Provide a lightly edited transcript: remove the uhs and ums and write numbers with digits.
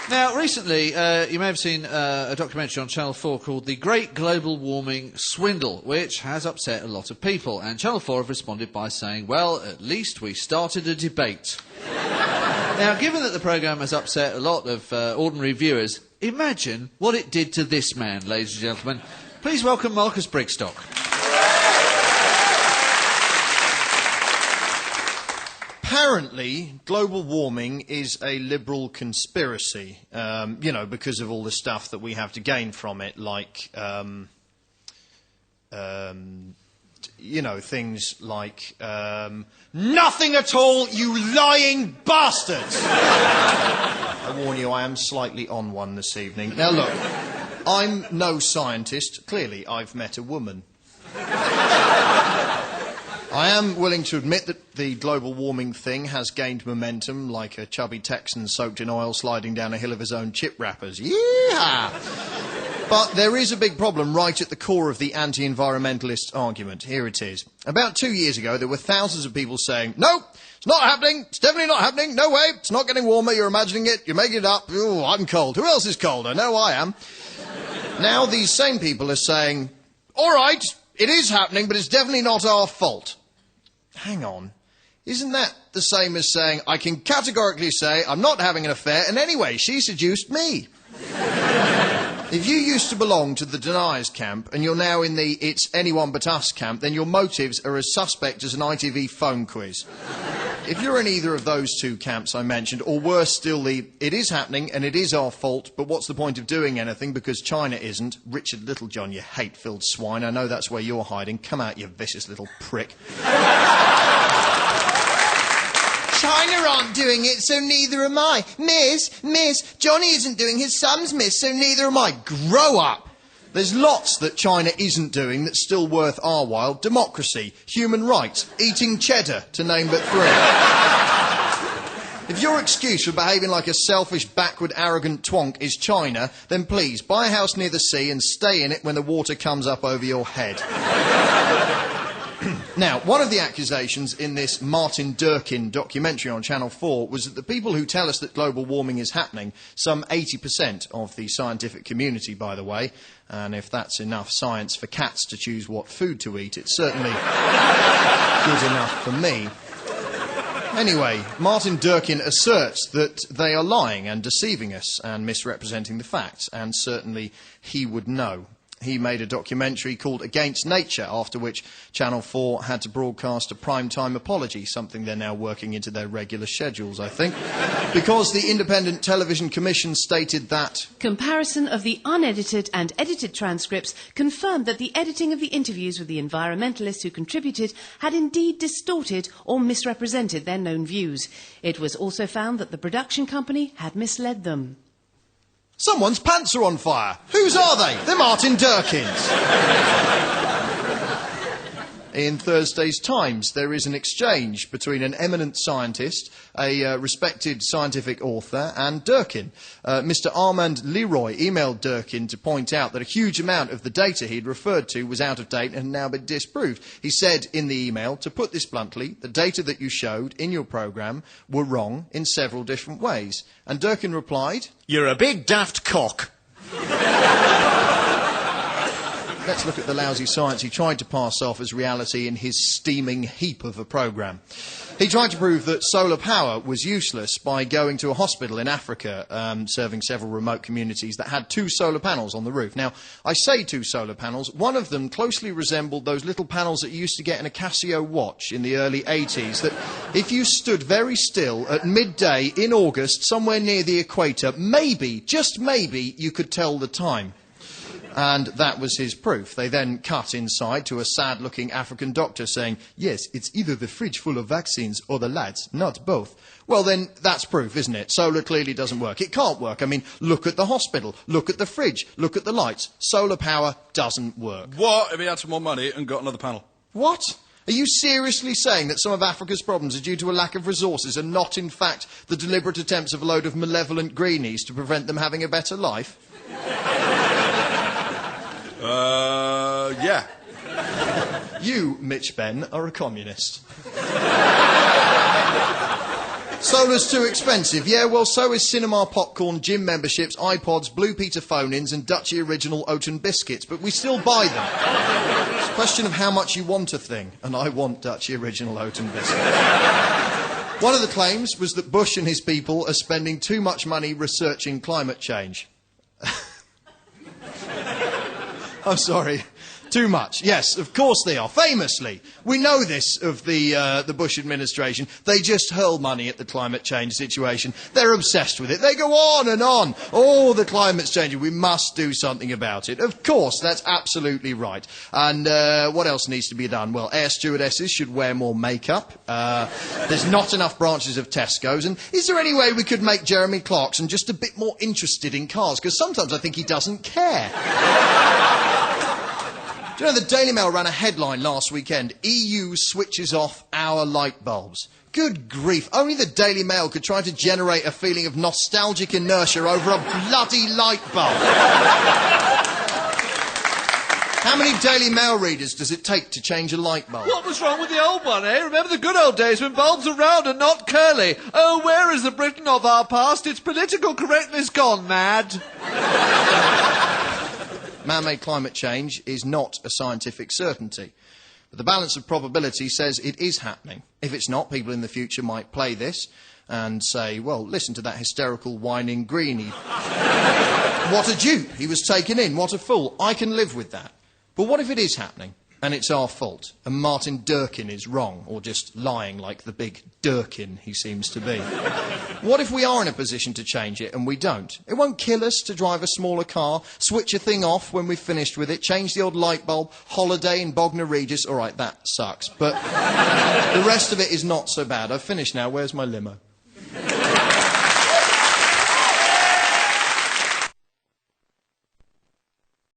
Now, recently, you may have seen a documentary on Channel 4 called The Great Global Warming Swindle, which has upset a lot of people. And Channel 4 have responded by saying, well, at least we started a debate. Now, given that the programme has upset a lot of ordinary viewers, imagine what it did to this man, ladies and gentlemen. Please welcome Marcus Brigstocke. Apparently, global warming is a liberal conspiracy, because of all the stuff that we have to gain from it, like, things like, nothing at all, you lying bastards! I warn you, I am slightly on one this evening. Now look, I'm no scientist. Clearly, I've met a woman. I am willing to admit that the global warming thing has gained momentum, like a chubby Texan soaked in oil sliding down a hill of his own chip wrappers. Yeehaw! But there is a big problem right at the core of the anti-environmentalist argument. Here it is. About 2 years ago, there were thousands of people saying, no, it's not happening, it's definitely not happening, no way, it's not getting warmer, you're imagining it, you're making it up, ooh, I'm cold. Who else is cold? I know I am. Now these same people are saying, all right, it is happening, but it's definitely not our fault. Hang on. Isn't that the same as saying, I can categorically say I'm not having an affair, and anyway, she seduced me? If you used to belong to the deniers camp, and you're now in the it's anyone but us camp, then your motives are as suspect as an ITV phone quiz. If you're in either of those two camps I mentioned, or worse still, the it is happening and it is our fault, but what's the point of doing anything because China isn't? Richard Littlejohn, you hate-filled swine, I know that's where you're hiding. Come out, you vicious little prick. China aren't doing it, so neither am I. Miss, Johnny isn't doing his sums, miss, so neither am I. Grow up. There's lots that China isn't doing that's still worth our while. Democracy, human rights, eating cheddar, to name but three. If your excuse for behaving like a selfish, backward, arrogant twonk is China, then please, buy a house near the sea and stay in it when the water comes up over your head. Now, one of the accusations in this Martin Durkin documentary on Channel 4 was that the people who tell us that global warming is happening, some 80% of the scientific community, by the way, and if that's enough science for cats to choose what food to eat, it's certainly good enough for me. Anyway, Martin Durkin asserts that they are lying and deceiving us and misrepresenting the facts, and certainly he would know. He made a documentary called Against Nature, after which Channel 4 had to broadcast a prime-time apology, something they're now working into their regular schedules, I think, because the Independent Television Commission stated that comparison of the unedited and edited transcripts confirmed that the editing of the interviews with the environmentalists who contributed had indeed distorted or misrepresented their known views. It was also found that the production company had misled them. Someone's pants are on fire. Whose are they? They're Martin Durkin's. In Thursday's Times, there is an exchange between an eminent scientist, a respected scientific author, and Durkin. Mr. Armand Leroy emailed Durkin to point out that a huge amount of the data he'd referred to was out of date and had now been disproved. He said in the email, to put this bluntly, the data that you showed in your programme were wrong in several different ways. And Durkin replied, "You're a big daft cock." Let's look at the lousy science he tried to pass off as reality in his steaming heap of a programme. He tried to prove that solar power was useless by going to a hospital in Africa, serving several remote communities that had 2 solar panels on the roof. Now, I say 2 solar panels. One of them closely resembled those little panels that you used to get in a Casio watch in the early 80s, that if you stood very still at midday in August, somewhere near the equator, maybe, just maybe, you could tell the time. And that was his proof. They then cut inside to a sad-looking African doctor saying, yes, it's either the fridge full of vaccines or the lights, not both. Well, then, that's proof, isn't it? Solar clearly doesn't work. It can't work. I mean, look at the hospital, look at the fridge, look at the lights. Solar power doesn't work. What if he had some more money and got another panel? What? Are you seriously saying that some of Africa's problems are due to a lack of resources and not, in fact, the deliberate attempts of a load of malevolent greenies to prevent them having a better life? Yeah. You, Mitch Benn, are a communist. Solar's too expensive. Yeah, well, so is cinema popcorn, gym memberships, iPods, Blue Peter phone-ins and Dutchy Original Oaten biscuits, but we still buy them. It's a question of how much you want a thing, and I want Dutchy Original Oaten biscuits. One of the claims was that Bush and his people are spending too much money researching climate change. I'm sorry. Too much. Yes, of course they are. Famously. We know this of the Bush administration. They just hurl money at the climate change situation. They're obsessed with it. They go on and on. Oh, the climate's changing. We must do something about it. Of course, that's absolutely right. And what else needs to be done? Well, air stewardesses should wear more makeup. There's not enough branches of Tesco's. And is there any way we could make Jeremy Clarkson just a bit more interested in cars? Because sometimes I think he doesn't care. Do you know, the Daily Mail ran a headline last weekend, EU switches off our light bulbs. Good grief, only the Daily Mail could try to generate a feeling of nostalgic inertia over a bloody light bulb. How many Daily Mail readers does it take to change a light bulb? What was wrong with the old one, eh? Remember the good old days when bulbs were round and not curly? Oh, where is the Britain of our past? Its political correctness gone mad. Man-made climate change is not a scientific certainty. But the balance of probability says it is happening. If it's not, people in the future might play this and say, well, listen to that hysterical whining greenie. What a dupe. He was taken in. What a fool. I can live with that. But what if it is happening and it's our fault and Martin Durkin is wrong or just lying like the big Durkin he seems to be? What if we are in a position to change it and we don't? It won't kill us to drive a smaller car, switch a thing off when we've finished with it, change the old light bulb, holiday in Bognor Regis. All right, that sucks. But the rest of it is not so bad. I've finished now. Where's my limo?